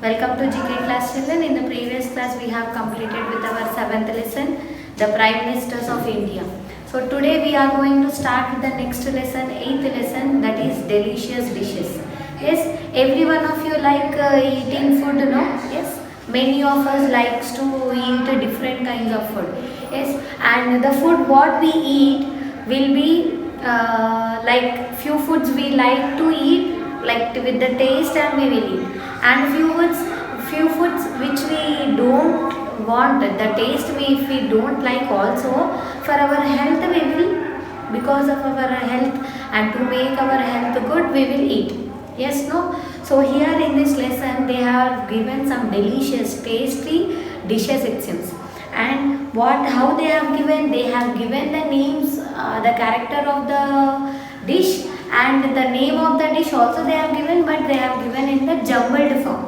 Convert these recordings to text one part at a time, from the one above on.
Welcome to GK class children. In the previous class we have completed with our 7th lesson, the Prime Ministers of India. So today we are going to start with the next lesson, 8th lesson, that is delicious dishes. Yes, every one of you like eating food, no? Yes, many of us likes to eat different kinds of food. Yes, and the food what we eat will be like few foods we like to eat like with the taste and we will eat, and few foods which we don't want the taste, we if we don't like also, for our health we will, because of our health and to make our health good we will eat. Yes, no? So here in this lesson they have given some delicious tasty dishes it seems. And how they have given, the names, the character of the dish and the name of the dish also they have given, but they have given in the jumbled form.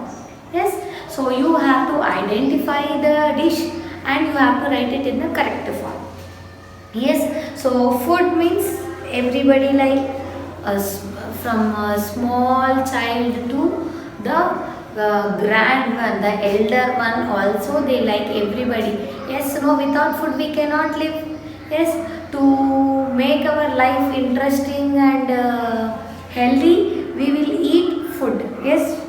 Yes, so you have to identify the dish and you have to write it in the correct form. Yes, so food means everybody like from a small child to the grand one, the elder one also they like, everybody. Yes, no, without food we cannot live. Yes, to make our life interesting and healthy we will eat food. Yes,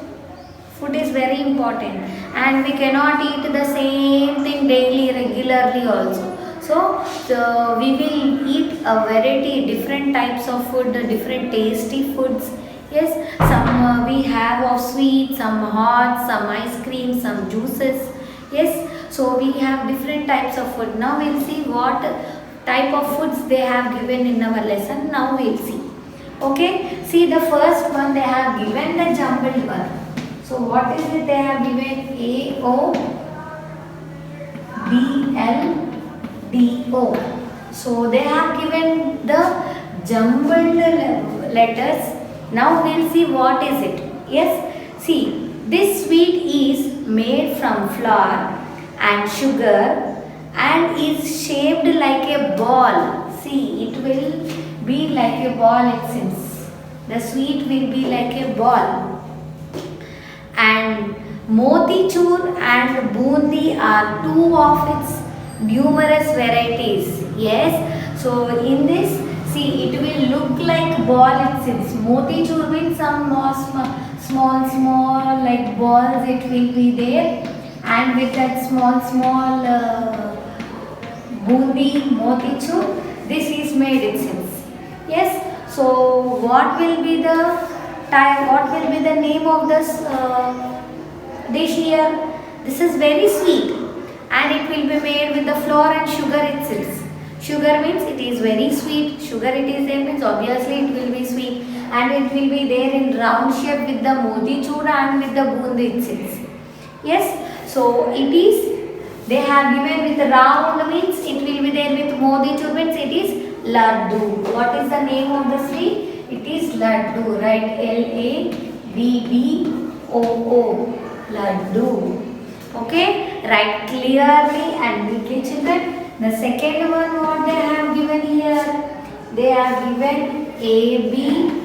food is very important and we cannot eat the same thing daily regularly also. So we will eat a variety, different types of food, different tasty foods. Yes, some we have of sweet, some hot, some ice cream, some juices. Yes, so we have different types of food. Now we'll see what type of foods they have given in our lesson. Now we'll see. Okay, see the first one they have given the jumbled one. So what is it they have given? AOBLDO. So they have given the jumbled letters. Now we'll see what is it. Yes, see, this sweet is made from flour and sugar and is shaped like a ball. See, it will be like a ball it seems. The sweet will be like a ball. And motichur and bundi are two of its numerous varieties. Yes, so in this, see, it will look like ball it seems. Motichur means some small like balls it will be there, and with that small bundi motichur, this is made it seems. Yes, so what will be the type? What will be the name of this dish here? This is very sweet and it will be made with the flour and sugar it seems. Sugar means it is very sweet. Sugar it is there means obviously it will be sweet, and it will be there in round shape with the motichur and with the bundi it seems. Yes, so it is, they have given with the round means it will be there, with motichur means it is laddu. What is the name of the sweet? It is laddu, right? LADDOO, laddu. Okay, write clearly and quickly children. The second one what they have given here, they have given ABFRI.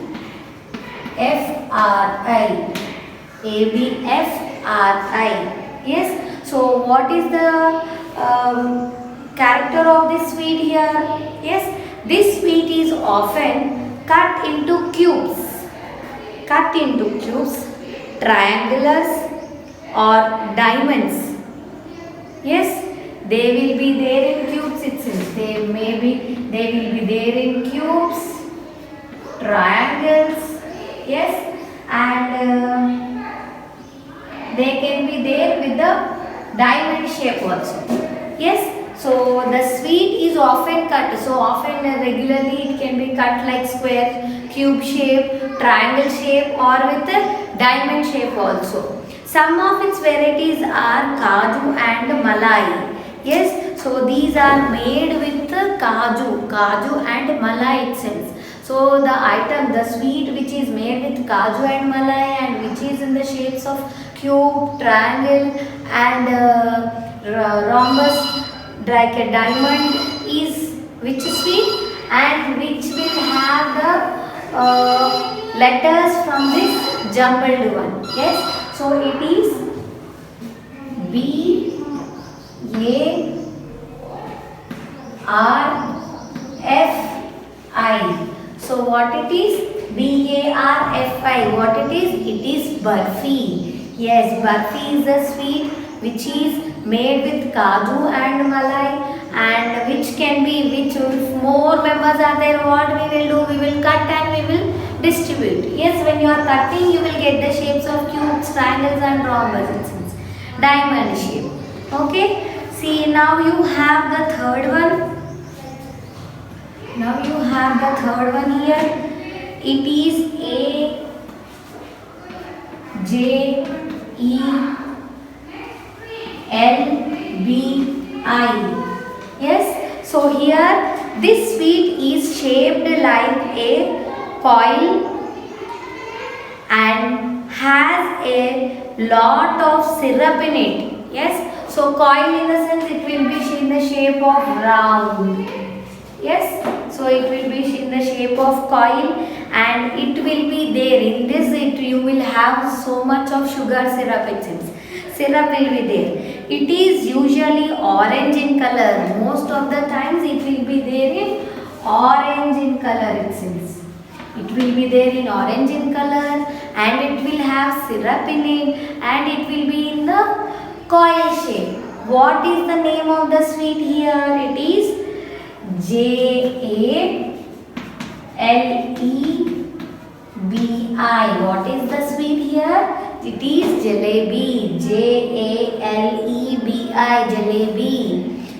Yes, so what is the character of this sweet here? Yes, this sweet is often cut into cubes, triangulars or diamonds. Yes, they will be there in cubes it seems. They will be there in cubes, triangles. Yes, and they can be there with the diamond shape also. Yes, so the sweet is often cut. So often regularly it can be cut like square, cube shape, triangle shape, or with a diamond shape also. Some of its varieties are kaju and malai. Yes, so these are made with kaju and malai it seems. So the item, the sweet which is made with kaju and malai and which is in the shapes of cube, triangle and rhombus like a diamond is which sweet, and which will have the letters from this jumbled one. Yes, so it is B A R F I. So what it is? B A R F I. What it is? It is barfi. Yes, barfi is a sweet which is made with kaju and malai, and which can be, which if more members are there, what we will do? We will cut and we will distribute. Yes, when you are cutting, you will get the shapes of cubes, triangles and rhombus, diamond shape. Okay. See, now you have the third one. Now you have the third one here. It is A J E L B I. Yes. So here this sweet is shaped like a coil and has a lot of syrup in it. Yes. So coil in the sense it will be in the shape of round. Yes. So it will be in the shape of coil and it will be there. In this you will have so much of sugar syrup, it seems. Syrup will be there. It is usually orange in color. Most of the times it will be there in orange in color, it seems. It will be there in orange in color and it will have syrup in it and it will be in the coil shape. What is the name of the sweet here? It is J-A-L-E-B-I. What is the sweet here? It is jalebi. J-A-L-E-B-I. Jalebi.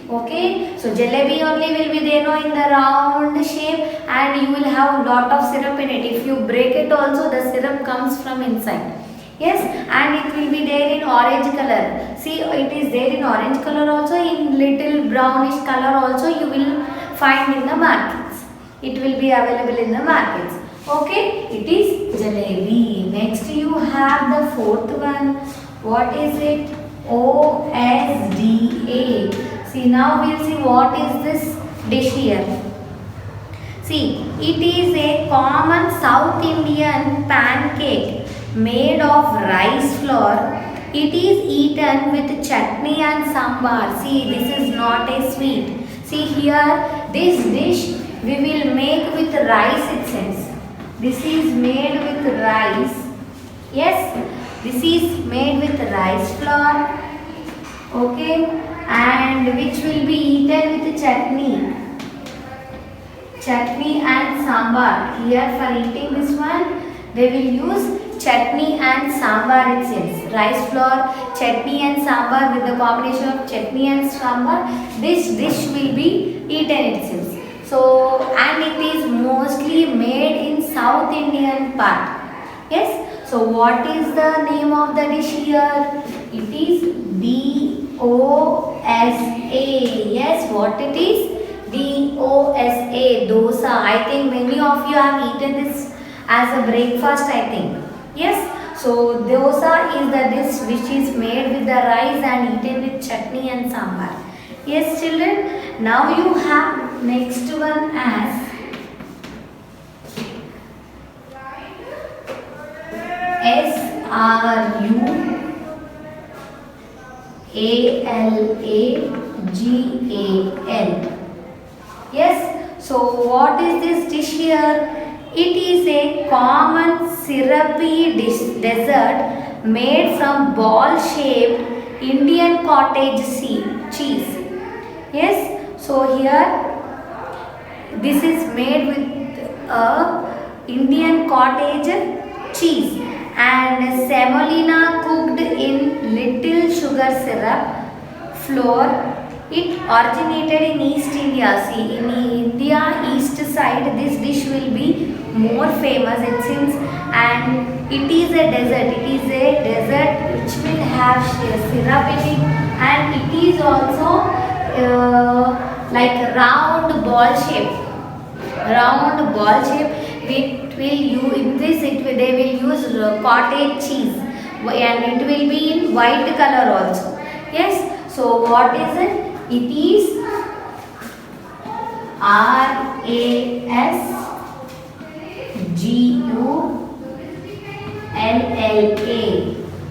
Okay. So jalebi only will be there now in the round shape and you will have lot of syrup in it. If you break it also, the syrup comes from inside. Yes, and it will be there in orange color. See, it is there in orange color also, in little brownish color also you will find in the markets. It will be available in the markets. Okay, it is jalebi. Next you have the fourth one. What is it? OSDA. See, now we will see what is this dish here. See, it is a common South Indian pancake made of rice flour. It is eaten with chutney and sambar. See, this is not a sweet. See here, this dish we will make with rice, it says. This is made with rice. Yes, this is made with rice flour. Okay, and which will be eaten with chutney. Chutney and sambar. Here for eating this one, they will use chutney and sambar, it says. Rice flour, chutney and sambar, with the combination of chutney and sambar, this dish will be eaten, it says. So, and it is mostly made in South Indian part. Yes. So, what is the name of the dish here? It is D-O-S-A. Yes, what it is? D-O-S-A, dosa. I think many of you have eaten this as a breakfast, I think. Yes, so dosa is the dish which is made with the rice and eaten with chutney and sambar. Yes, children, now you have next one as SRUALAGAL. Yes, so what is this dish here? It is a common syrupy dessert made from ball-shaped Indian cottage cheese. Yes, so here this is made with Indian cottage cheese and semolina cooked in little sugar syrup flour. It originated in East India. See, in India east side this dish will be more famous, it seems, and it is a dessert. It is a dessert which will have syrup in it and it is also like round ball shape. Round ball shape. It will use in this. They will use cottage cheese and it will be in white color also. Yes. So what is it? It is RASGULLA.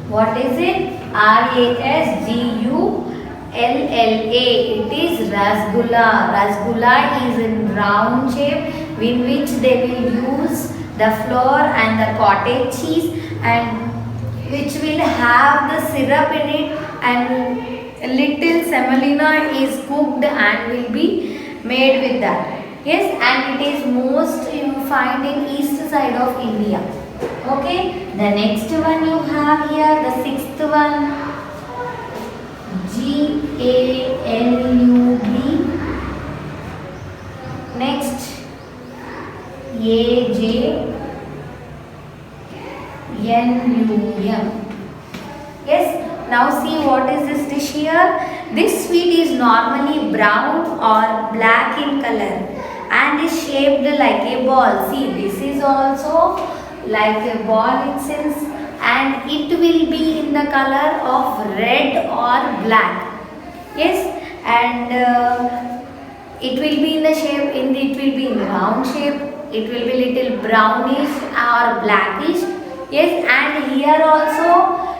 What is it? Rasgulla. It is rasgulla. Rasgulla is in round shape, in which they will use the flour and the cottage cheese, and which will have the syrup in it, and little semolina is cooked and will be made with that. Yes, and it is most you find in east side of India. Okay, the next one you have here, the sixth one, GALUB. Next, AJNUM. Yes, now see what is this dish here. This sweet is normally brown or black in color and is shaped like a ball. See, this is also like a ball in sense, and it will be in the color of red or black. Yes, and it will be in the shape, it will be in round shape. It will be little brownish or blackish. Yes, and here also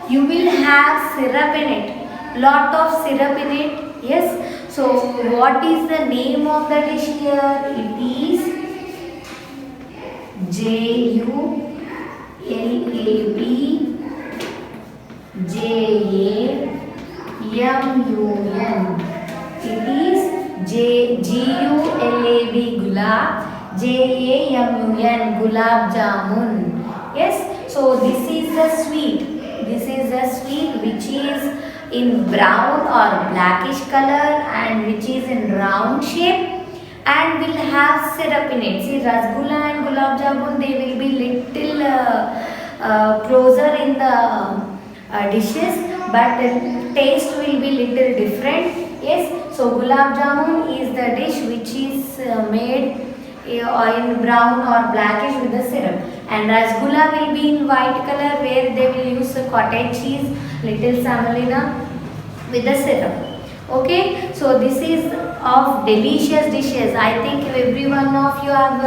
you will have syrup in it, lot of syrup in it. Yes, so what is the name of the dish here? It is JULAB JAMUN. It is GULAB gulab, JAMUN gulab jamun. Yes, so this is the sweet. This is the sweet which is in brown or blackish color and which is in round shape and will have syrup in it. See, rasgulla and gulab jamun, they will be little closer in the dishes, but the taste will be little different. Yes, so gulab jamun is the dish which is made in brown or blackish with the syrup, and rasgulla will be in white color where they will use cottage cheese, little semolina with the syrup. Okay, so this is of delicious dishes. I think every one of you have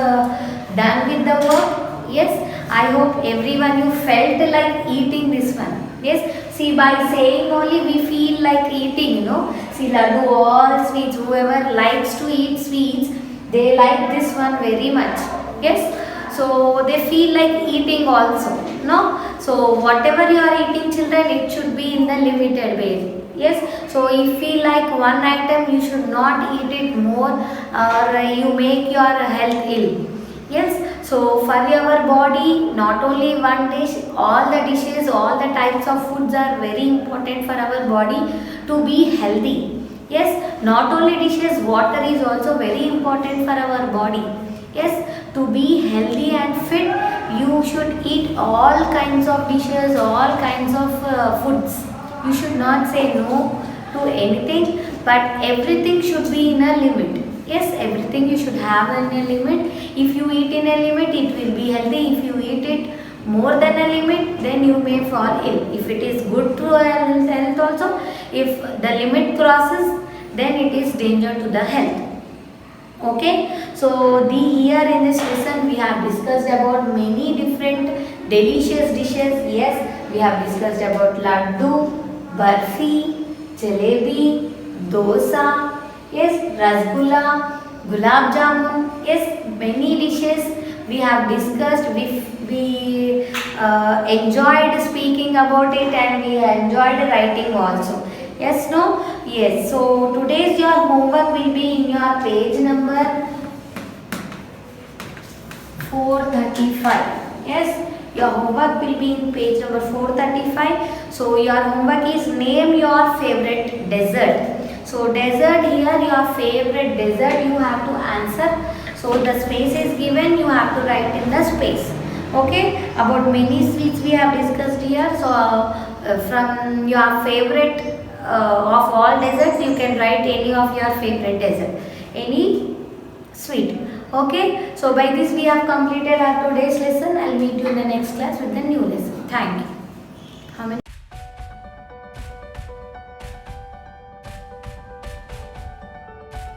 done with the work. Yes, I hope everyone you felt like eating this one. Yes, see, by saying only we feel like eating, See, laddu, all sweets, whoever likes to eat sweets, they like this one very much. Yes, so they feel like eating also, no? So whatever you are eating, children, it should be in the limited way. Yes, so if you like one item, you should not eat it more, or you make your health ill. Yes, so for your body, not only one dish, all the dishes, all the types of foods are very important for our body to be healthy. Yes, not only dishes, water is also very important for our body. Yes, to be healthy and fit, you should eat all kinds of dishes, all kinds of foods. You should not say no to anything, but everything should be in a limit. Yes, everything you should have in a limit. If you eat in a limit, it will be healthy. If you eat it more than a limit, then you may fall ill. If it is good to health also, if the limit crosses, then it is danger to the health. Okay, so here in this lesson we have discussed about many different delicious dishes. Yes, we have discussed about laddu, barfi, jalebi, dosa, yes, rasgulla, gulab jamun. Yes, many dishes we have discussed. We enjoyed speaking about it, and we enjoyed writing also. Yes, no? Yes, so today's your homework will be in your page number 435. Yes, your homework will be in page number 435. So your homework is name your favorite dessert. So dessert, here your favorite dessert you have to answer. So the space is given, you have to write in the space. Okay, about many sweets we have discussed here. So from your favorite of all desserts, you can write any of your favorite dessert, any sweet. Okay, so by this we have completed our today's lesson. I'll meet you in the next class with the new lesson. Thank you.